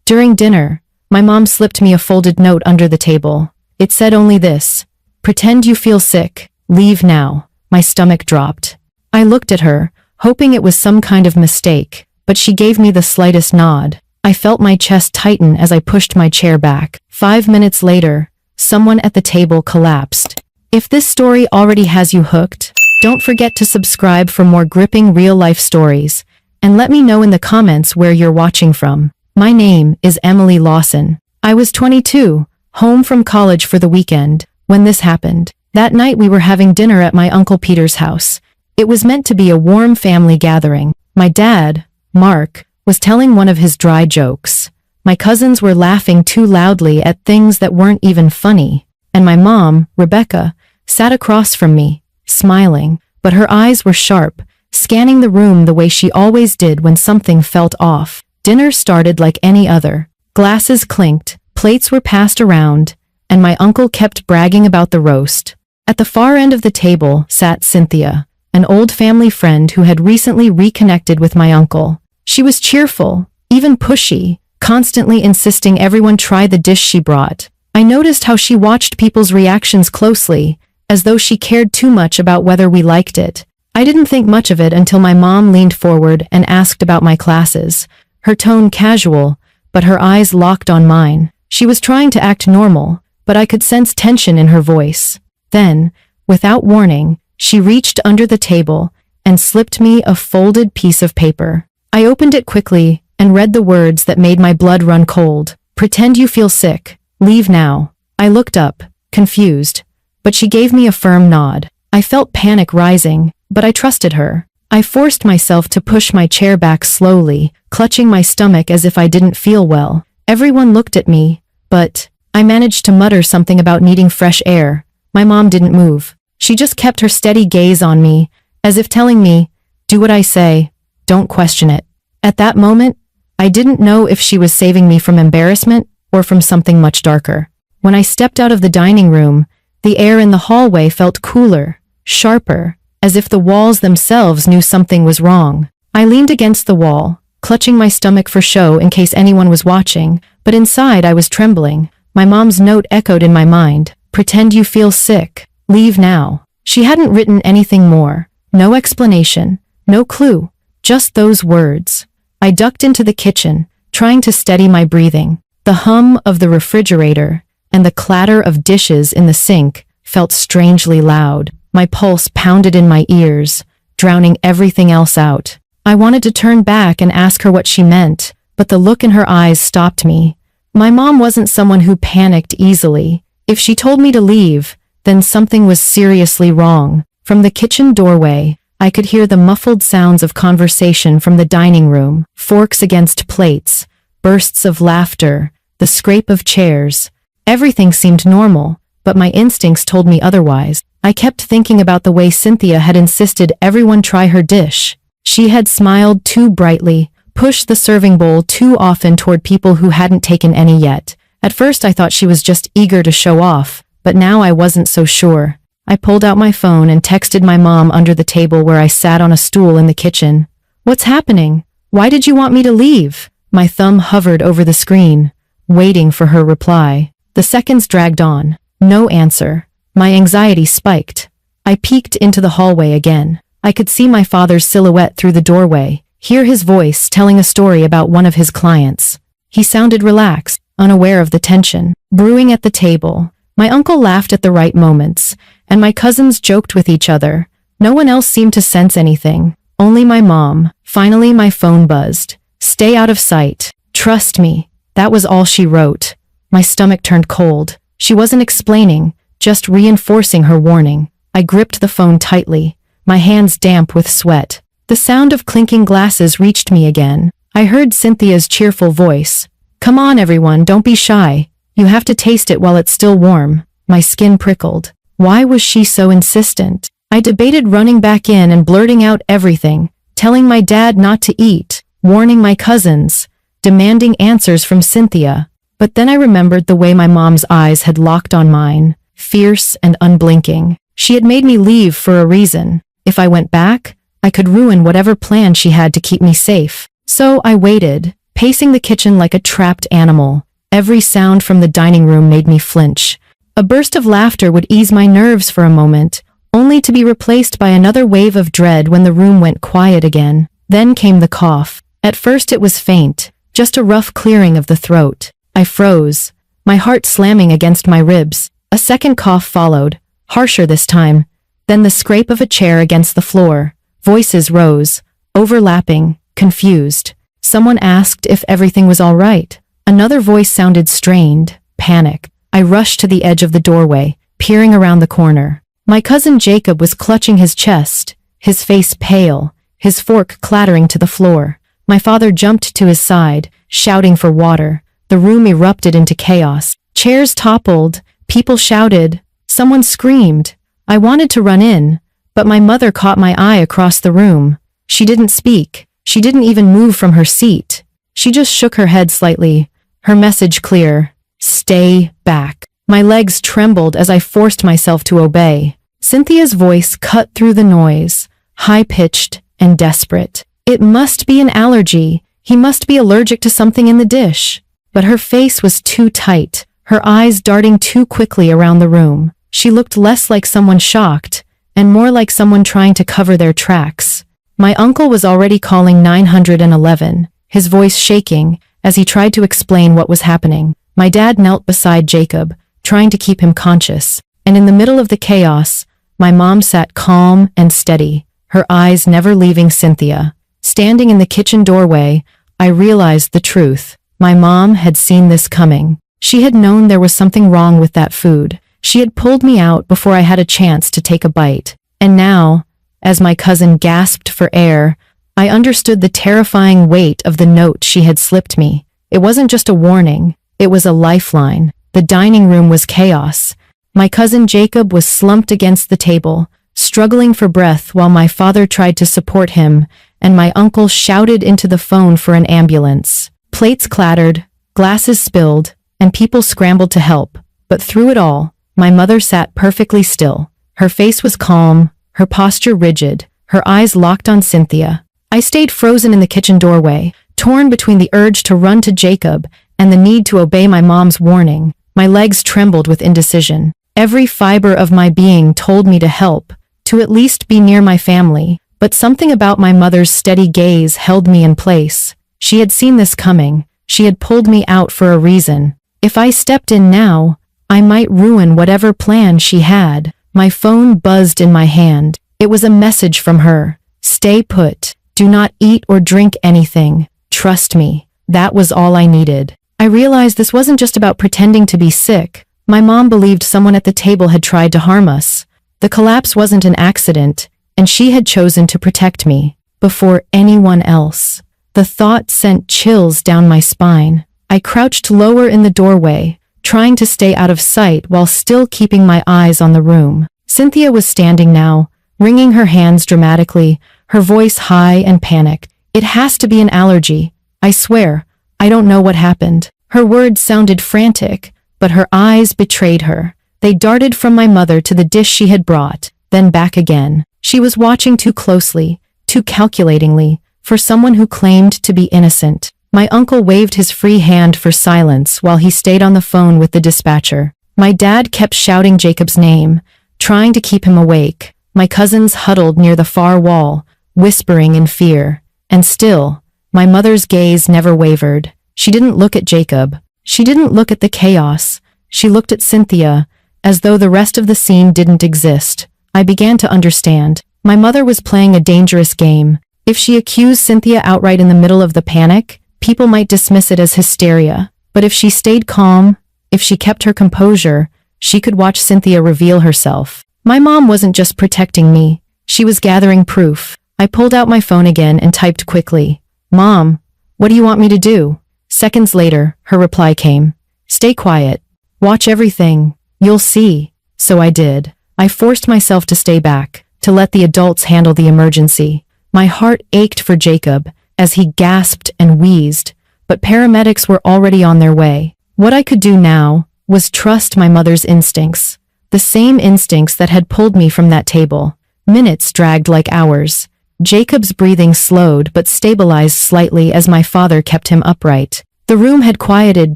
During dinner, my mom slipped me a folded note under the table. It said only this: "Pretend you feel sick. Leave now." My stomach dropped. I looked at her, hoping it was some kind of mistake, but she gave me the slightest nod. I felt my chest tighten as I pushed my chair back. 5 minutes later, someone at the table collapsed. If this story already has you hooked, don't forget to subscribe for more gripping real-life stories, and let me know in the comments where you're watching from. My name is Emily Lawson. I was 22, home from college for the weekend, when this happened. That night we were having dinner at my Uncle Peter's house. It was meant to be a warm family gathering. My dad, Mark, was telling one of his dry jokes. My cousins were laughing too loudly at things that weren't even funny. And my mom, Rebecca, sat across from me, smiling, but her eyes were sharp, scanning the room the way she always did when something felt off. Dinner started like any other. Glasses clinked, plates were passed around, and my uncle kept bragging about the roast. At the far end of the table sat Cynthia, an old family friend who had recently reconnected with my uncle. She was cheerful, even pushy, constantly insisting everyone try the dish she brought. I noticed how she watched people's reactions closely, as though she cared too much about whether we liked it. I didn't think much of it until my mom leaned forward and asked about my classes, her tone casual, but her eyes locked on mine. She was trying to act normal, but I could sense tension in her voice. Then, without warning, she reached under the table and slipped me a folded piece of paper. I opened it quickly and read the words that made my blood run cold. "Pretend you feel sick. Leave now." I looked up, confused, but she gave me a firm nod. I felt panic rising, but I trusted her. I forced myself to push my chair back slowly, clutching my stomach as if I didn't feel well. Everyone looked at me, but I managed to mutter something about needing fresh air. My mom didn't move. She just kept her steady gaze on me, as if telling me, "Do what I say, don't question it." At that moment, I didn't know if she was saving me from embarrassment or from something much darker. When I stepped out of the dining room, the air in the hallway felt cooler, sharper, as if the walls themselves knew something was wrong. I leaned against the wall, clutching my stomach for show in case anyone was watching, but inside I was trembling. My mom's note echoed in my mind: "Pretend you feel sick. Leave now." She hadn't written anything more. No explanation, no clue, just those words. I ducked into the kitchen, trying to steady my breathing. The hum of the refrigerator and the clatter of dishes in the sink felt strangely loud. My pulse pounded in my ears, drowning everything else out. I wanted to turn back and ask her what she meant, but the look in her eyes stopped me. My mom wasn't someone who panicked easily. If she told me to leave, then something was seriously wrong. From the kitchen doorway, I could hear the muffled sounds of conversation from the dining room, forks against plates, bursts of laughter, the scrape of chairs. Everything seemed normal, but my instincts told me otherwise. I kept thinking about the way Cynthia had insisted everyone try her dish. She had smiled too brightly, pushed the serving bowl too often toward people who hadn't taken any yet. At first I thought she was just eager to show off, but now I wasn't so sure. I pulled out my phone and texted my mom under the table where I sat on a stool in the kitchen. "What's happening? Why did you want me to leave?" My thumb hovered over the screen, waiting for her reply. The seconds dragged on. No answer. My anxiety spiked. I peeked into the hallway again. I could see my father's silhouette through the doorway, hear his voice telling a story about one of his clients. He sounded relaxed, unaware of the tension brewing at the table. My uncle laughed at the right moments, and my cousins joked with each other. No one else seemed to sense anything. Only my mom. Finally my phone buzzed. "Stay out of sight. Trust me." That was all she wrote. My stomach turned cold. She wasn't explaining, just reinforcing her warning. I gripped the phone tightly, my hands damp with sweat. The sound of clinking glasses reached me again. I heard Cynthia's cheerful voice. "Come on everyone, don't be shy. You have to taste it while it's still warm." My skin prickled. Why was she so insistent? I debated running back in and blurting out everything, telling my dad not to eat, warning my cousins, demanding answers from Cynthia. But then I remembered the way my mom's eyes had locked on mine, fierce and unblinking. She had made me leave for a reason. If I went back, I could ruin whatever plan she had to keep me safe. So I waited, pacing the kitchen like a trapped animal. Every sound from the dining room made me flinch. A burst of laughter would ease my nerves for a moment, only to be replaced by another wave of dread when the room went quiet again. Then came the cough. At first it was faint, just a rough clearing of the throat. I froze, my heart slamming against my ribs. A second cough followed, harsher this time. Then the scrape of a chair against the floor. Voices rose, overlapping, confused. Someone asked if everything was all right. Another voice sounded strained, panicked. I rushed to the edge of the doorway, peering around the corner. My cousin Jacob was clutching his chest, his face pale, his fork clattering to the floor. My father jumped to his side, shouting for water. The room erupted into chaos. Chairs toppled, people shouted, someone screamed. I wanted to run in, but my mother caught my eye across the room. She didn't speak. She didn't even move from her seat. She just shook her head slightly, her message clear. Stay back. My legs trembled as I forced myself to obey. Cynthia's voice cut through the noise, high-pitched and desperate. It must be an allergy. He must be allergic to something in the dish. But her face was too tight, her eyes darting too quickly around the room. She looked less like someone shocked, and more like someone trying to cover their tracks. My uncle was already calling 911, his voice shaking, as he tried to explain what was happening. My dad knelt beside Jacob, trying to keep him conscious, and in the middle of the chaos, my mom sat calm and steady, her eyes never leaving Cynthia. Standing in the kitchen doorway, I realized the truth. My mom had seen this coming. She had known there was something wrong with that food. She had pulled me out before I had a chance to take a bite. And now, as my cousin gasped for air, I understood the terrifying weight of the note she had slipped me. It wasn't just a warning. It was a lifeline. The dining room was chaos. My cousin Jacob was slumped against the table, struggling for breath while my father tried to support him, and my uncle shouted into the phone for an ambulance. Plates clattered, glasses spilled, and people scrambled to help. But through it all, my mother sat perfectly still. Her face was calm, her posture rigid, her eyes locked on Cynthia. I stayed frozen in the kitchen doorway, torn between the urge to run to Jacob and the need to obey my mom's warning. My legs trembled with indecision. Every fiber of my being told me to help, to at least be near my family, but something about my mother's steady gaze held me in place. She had seen this coming. She had pulled me out for a reason. If I stepped in now, I might ruin whatever plan she had. My phone buzzed in my hand. It was a message from her. Stay put. Do not eat or drink anything. Trust me. That was all I needed. I realized this wasn't just about pretending to be sick. My mom believed someone at the table had tried to harm us. The collapse wasn't an accident, and she had chosen to protect me before anyone else. The thought sent chills down my spine. I crouched lower in the doorway, trying to stay out of sight while still keeping my eyes on the room. Cynthia was standing now, wringing her hands dramatically, her voice high and panicked. It has to be an allergy. I swear, I don't know what happened. Her words sounded frantic, but her eyes betrayed her. They darted from my mother to the dish she had brought, then back again. She was watching too closely, too calculatingly, for someone who claimed to be innocent. My uncle waved his free hand for silence while he stayed on the phone with the dispatcher. My dad kept shouting Jacob's name, trying to keep him awake. My cousins huddled near the far wall, whispering in fear. And still, my mother's gaze never wavered. She didn't look at Jacob. She didn't look at the chaos. She looked at Cynthia, as though the rest of the scene didn't exist. I began to understand. My mother was playing a dangerous game. If she accused Cynthia outright in the middle of the panic, people might dismiss it as hysteria. But if she stayed calm, if she kept her composure, she could watch Cynthia reveal herself. My mom wasn't just protecting me. She was gathering proof. I pulled out my phone again and typed quickly. Mom, what do you want me to do? Seconds later, her reply came. Stay quiet. Watch everything. You'll see. So I did. I forced myself to stay back, to let the adults handle the emergency. My heart ached for Jacob as he gasped and wheezed, but paramedics were already on their way. What I could do now was trust my mother's instincts, the same instincts that had pulled me from that table. Minutes dragged like hours. Jacob's breathing slowed but stabilized slightly as my father kept him upright. The room had quieted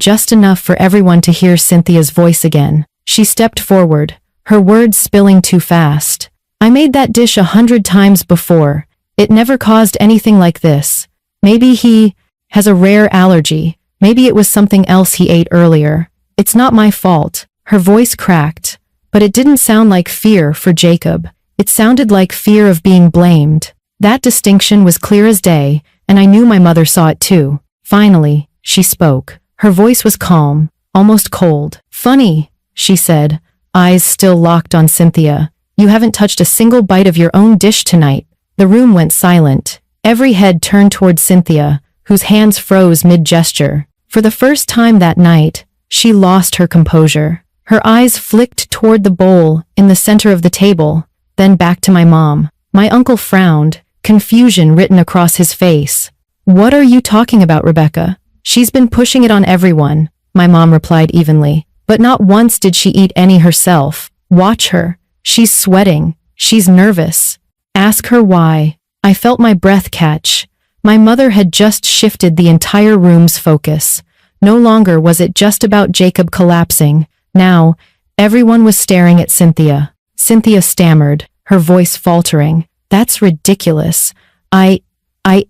just enough for everyone to hear Cynthia's voice again. She stepped forward, her words spilling too fast. I made that dish 100 times before. It never caused anything like this. Maybe he has a rare allergy. Maybe it was something else he ate earlier. It's not my fault. Her voice cracked, but it didn't sound like fear for Jacob. It sounded like fear of being blamed. That distinction was clear as day, and I knew my mother saw it too. Finally, she spoke. Her voice was calm, almost cold. "Funny," she said, eyes still locked on Cynthia. "You haven't touched a single bite of your own dish tonight." The room went silent. Every head turned toward Cynthia, whose hands froze mid-gesture. For the first time that night, she lost her composure. Her eyes flicked toward the bowl in the center of the table, then back to my mom. My uncle frowned, confusion written across his face. "What are you talking about, Rebecca? She's been pushing it on everyone," my mom replied evenly. "But not once did she eat any herself. Watch her. She's sweating. She's nervous. Ask her why." I felt my breath catch. My mother had just shifted the entire room's focus. No longer was it just about Jacob collapsing. Now, everyone was staring at Cynthia. Cynthia stammered, her voice faltering. "That's ridiculous. I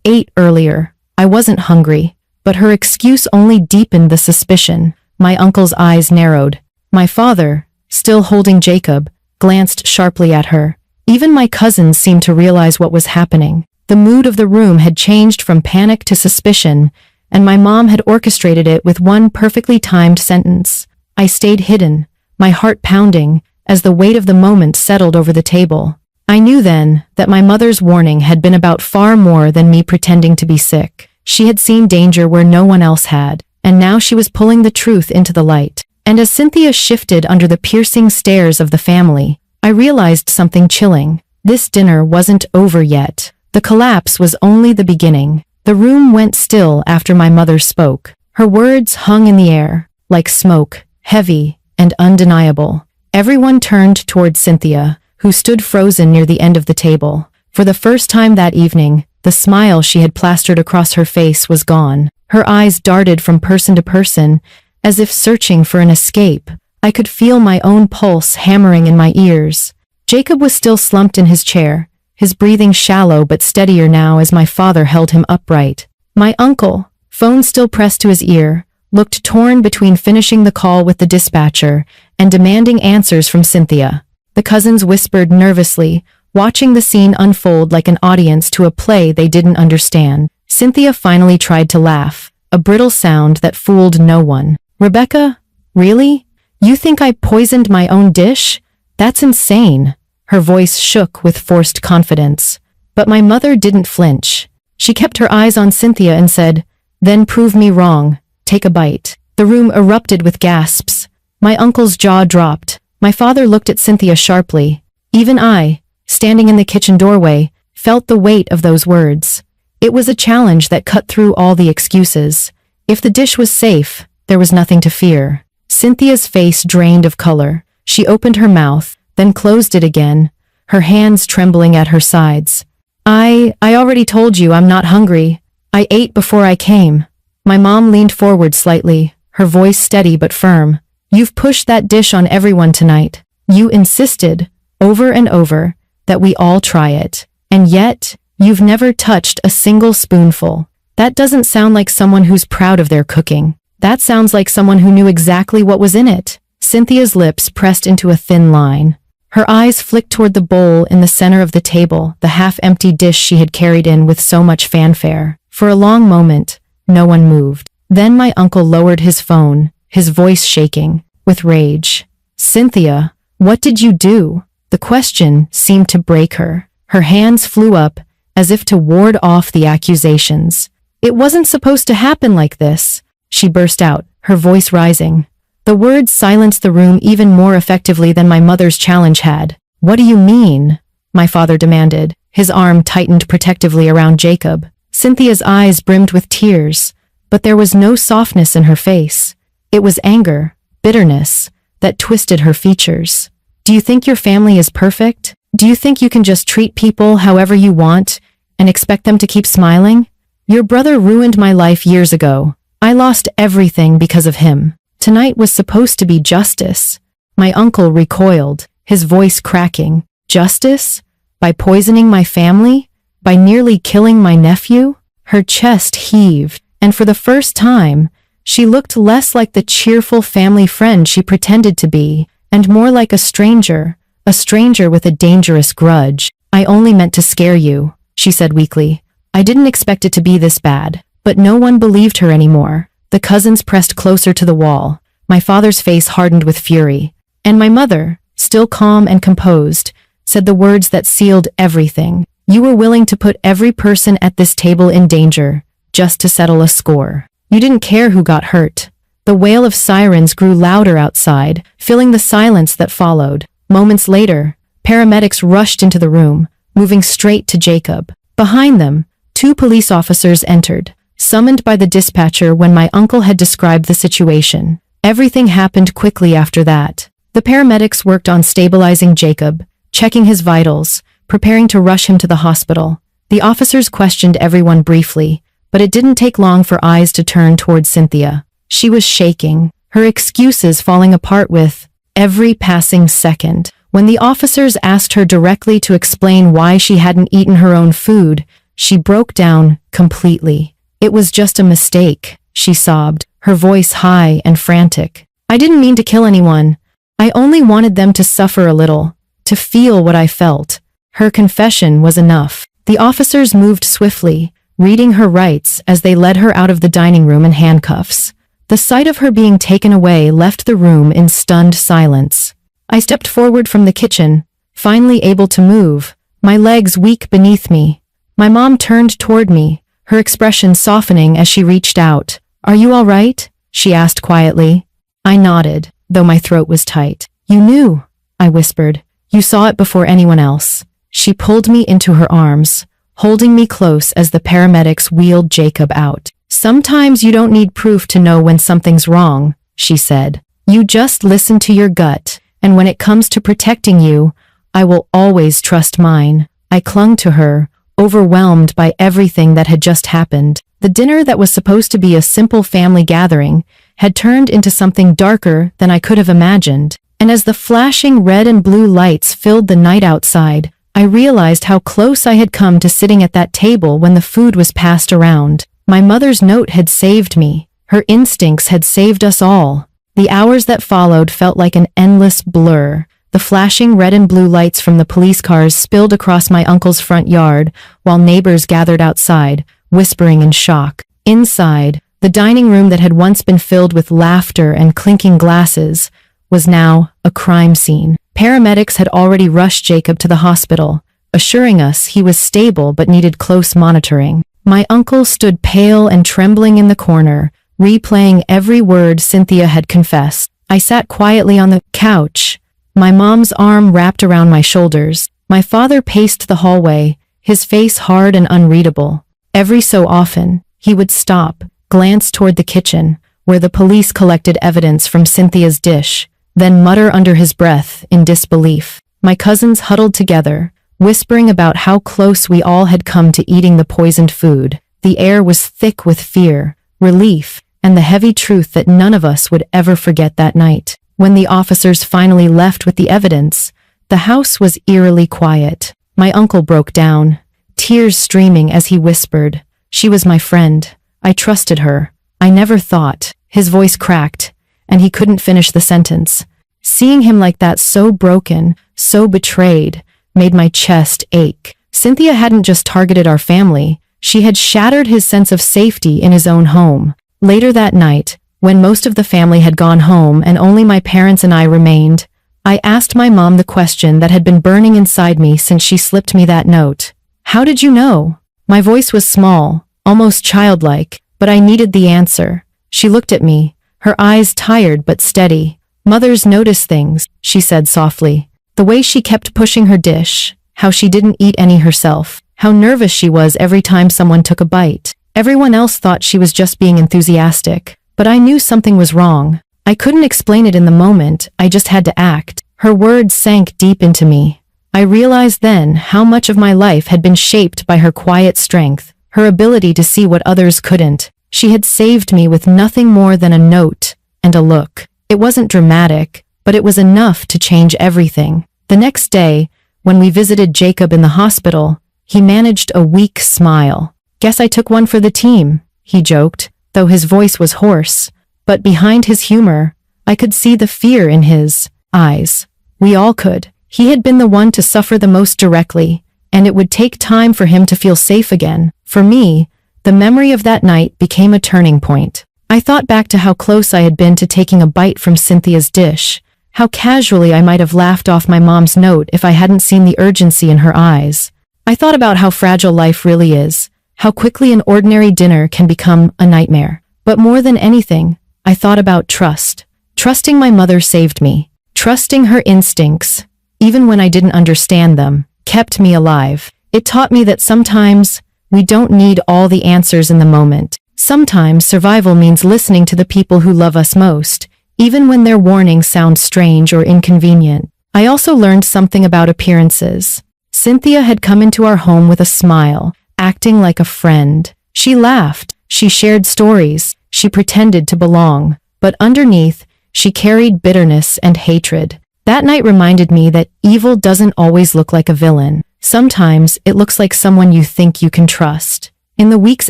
ate earlier. I wasn't hungry." But her excuse only deepened the suspicion. My uncle's eyes narrowed. My father, still holding Jacob, glanced sharply at her. Even my cousins seemed to realize what was happening. The mood of the room had changed from panic to suspicion, and my mom had orchestrated it with one perfectly timed sentence. I stayed hidden, my heart pounding, as the weight of the moment settled over the table. I knew then that my mother's warning had been about far more than me pretending to be sick. She had seen danger where no one else had, and now she was pulling the truth into the light. And as Cynthia shifted under the piercing stares of the family, I realized something chilling. This dinner wasn't over yet. The collapse was only the beginning. The room went still after my mother spoke. Her words hung in the air, like smoke, heavy and undeniable. Everyone turned toward Cynthia, who stood frozen near the end of the table. For the first time that evening, the smile she had plastered across her face was gone. Her eyes darted from person to person, as if searching for an escape. I could feel my own pulse hammering in my ears. Jacob was still slumped in his chair, his breathing shallow but steadier now as my father held him upright. My uncle, phone still pressed to his ear, looked torn between finishing the call with the dispatcher and demanding answers from Cynthia. The cousins whispered nervously, watching the scene unfold like an audience to a play they didn't understand. Cynthia finally tried to laugh, a brittle sound that fooled no one. "Rebecca, really? You think I poisoned my own dish? That's insane." Her voice shook with forced confidence. But my mother didn't flinch. She kept her eyes on Cynthia and said, "Then prove me wrong. Take a bite." The room erupted with gasps. My uncle's jaw dropped. My father looked at Cynthia sharply. Even I, standing in the kitchen doorway, felt the weight of those words. It was a challenge that cut through all the excuses. If the dish was safe, there was nothing to fear. Cynthia's face drained of color. She opened her mouth, then closed it again, her hands trembling at her sides. I already told you I'm not hungry. I ate before I came." My mom leaned forward slightly, her voice steady but firm. "You've pushed that dish on everyone tonight. You insisted, over and over, that we all try it. And yet, you've never touched a single spoonful. That doesn't sound like someone who's proud of their cooking. That sounds like someone who knew exactly what was in it." Cynthia's lips pressed into a thin line. Her eyes flicked toward the bowl in the center of the table, the half-empty dish she had carried in with so much fanfare. For a long moment, no one moved. Then my uncle lowered his phone, his voice shaking, with rage. "Cynthia, what did you do?" The question seemed to break her. Her hands flew up, as if to ward off the accusations. "It wasn't supposed to happen like this," she burst out, her voice rising. The words silenced the room even more effectively than my mother's challenge had. "What do you mean?" my father demanded. His arm tightened protectively around Jacob. Cynthia's eyes brimmed with tears, but there was no softness in her face. It was anger, bitterness, that twisted her features. "Do you think your family is perfect? Do you think you can just treat people however you want, and expect them to keep smiling? Your brother ruined my life years ago. I lost everything because of him. Tonight was supposed to be justice. My uncle recoiled, his voice cracking. Justice? By poisoning my family? By nearly killing my nephew? Her chest heaved, and for the first time, she looked less like the cheerful family friend she pretended to be, and more like a stranger with a dangerous grudge. I only meant to scare you, she said weakly. I didn't expect it to be this bad, but no one believed her anymore. The cousins pressed closer to the wall. My father's face hardened with fury, and my mother, still calm and composed, said the words that sealed everything. You were willing to put every person at this table in danger, just to settle a score. You didn't care who got hurt. The wail of sirens grew louder outside, filling the silence that followed. Moments later, paramedics rushed into the room, moving straight to Jacob. Behind them, 2 police officers entered, summoned by the dispatcher when my uncle had described the situation. Everything happened quickly after that. The paramedics worked on stabilizing Jacob, checking his vitals, preparing to rush him to the hospital. The officers questioned everyone briefly, but it didn't take long for eyes to turn toward Cynthia. She was shaking, her excuses falling apart with every passing second. When the officers asked her directly to explain why she hadn't eaten her own food, she broke down completely. It was just a mistake, she sobbed, her voice high and frantic. I didn't mean to kill anyone. I only wanted them to suffer a little, to feel what I felt. Her confession was enough. The officers moved swiftly, reading her rights as they led her out of the dining room in handcuffs. The sight of her being taken away left the room in stunned silence. I stepped forward from the kitchen, finally able to move, my legs weak beneath me. My mom turned toward me, her expression softening as she reached out. Are you all right? She asked quietly. I nodded, though my throat was tight. You knew, I whispered. You saw it before anyone else. She pulled me into her arms, holding me close as the paramedics wheeled Jacob out. Sometimes you don't need proof to know when something's wrong, she said. You just listen to your gut, and when it comes to protecting you, I will always trust mine. I clung to her, overwhelmed by everything that had just happened. The dinner that was supposed to be a simple family gathering had turned into something darker than I could have imagined. And as the flashing red and blue lights filled the night outside, I realized how close I had come to sitting at that table when the food was passed around. My mother's note had saved me. Her instincts had saved us all. The hours that followed felt like an endless blur. The flashing red and blue lights from the police cars spilled across my uncle's front yard, while neighbors gathered outside, whispering in shock. Inside, the dining room that had once been filled with laughter and clinking glasses was now a crime scene. Paramedics had already rushed Jacob to the hospital, assuring us he was stable but needed close monitoring. My uncle stood pale and trembling in the corner, replaying every word Cynthia had confessed. I sat quietly on the couch, my mom's arm wrapped around my shoulders. My father paced the hallway, his face hard and unreadable. Every so often, he would stop, glance toward the kitchen, where the police collected evidence from Cynthia's dish, then mutter under his breath in disbelief. My cousins huddled together, whispering about how close we all had come to eating the poisoned food. The air was thick with fear, relief, and the heavy truth that none of us would ever forget that night. When the officers finally left with the evidence, the house was eerily quiet. My uncle broke down, tears streaming as he whispered, "She was my friend. I trusted her. I never thought." His voice cracked, and he couldn't finish the sentence. Seeing him like that, so broken, so betrayed, made my chest ache. Cynthia hadn't just targeted our family, she had shattered his sense of safety in his own home. Later that night, when most of the family had gone home and only my parents and I remained, I asked my mom the question that had been burning inside me since she slipped me that note. "How did you know?" My voice was small, almost childlike, but I needed the answer. She looked at me, her eyes tired but steady. "Mothers notice things," she said softly. The way she kept pushing her dish, how she didn't eat any herself, how nervous she was every time someone took a bite. Everyone else thought she was just being enthusiastic, but I knew something was wrong. I couldn't explain it in the moment, I just had to act. Her words sank deep into me. I realized then how much of my life had been shaped by her quiet strength, her ability to see what others couldn't. She had saved me with nothing more than a note and a look. It wasn't dramatic, but it was enough to change everything. The next day, when we visited Jacob in the hospital, he managed a weak smile. "Guess I took one for the team," he joked, though his voice was hoarse. But behind his humor, I could see the fear in his eyes. We all could. He had been the one to suffer the most directly, and it would take time for him to feel safe again. For me, the memory of that night became a turning point. I thought back to how close I had been to taking a bite from Cynthia's dish, how casually I might have laughed off my mom's note if I hadn't seen the urgency in her eyes. I thought about how fragile life really is, how quickly an ordinary dinner can become a nightmare. But more than anything, I thought about trust. Trusting my mother saved me. Trusting her instincts, even when I didn't understand them, kept me alive. It taught me that sometimes we don't need all the answers in the moment. Sometimes survival means listening to the people who love us most, even when their warnings sound strange or inconvenient. I also learned something about appearances. Cynthia had come into our home with a smile, acting like a friend. She laughed, she shared stories, she pretended to belong. But underneath, she carried bitterness and hatred. That night reminded me that evil doesn't always look like a villain. Sometimes it looks like someone you think you can trust. In the weeks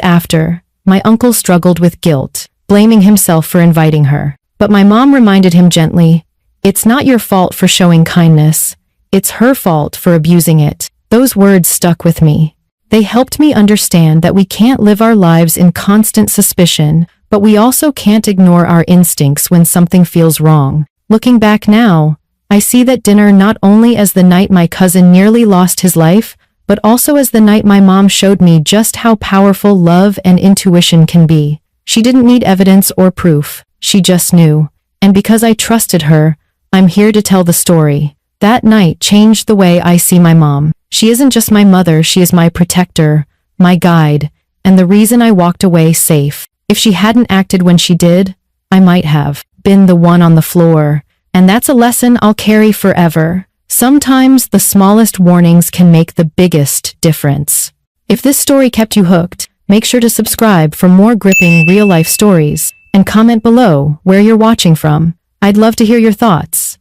after, my uncle struggled with guilt, blaming himself for inviting her. But my mom reminded him gently, "It's not your fault for showing kindness. It's her fault for abusing it." Those words stuck with me. They helped me understand that we can't live our lives in constant suspicion, but we also can't ignore our instincts when something feels wrong. Looking back now, I see that dinner not only as the night my cousin nearly lost his life, but also as the night my mom showed me just how powerful love and intuition can be. She didn't need evidence or proof, she just knew. And because I trusted her, I'm here to tell the story. That night changed the way I see my mom. She isn't just my mother, she is my protector, my guide, and the reason I walked away safe. If she hadn't acted when she did, I might have been the one on the floor. And that's a lesson I'll carry forever. Sometimes the smallest warnings can make the biggest difference. If this story kept you hooked, make sure to subscribe for more gripping real-life stories and comment below where you're watching from. I'd love to hear your thoughts.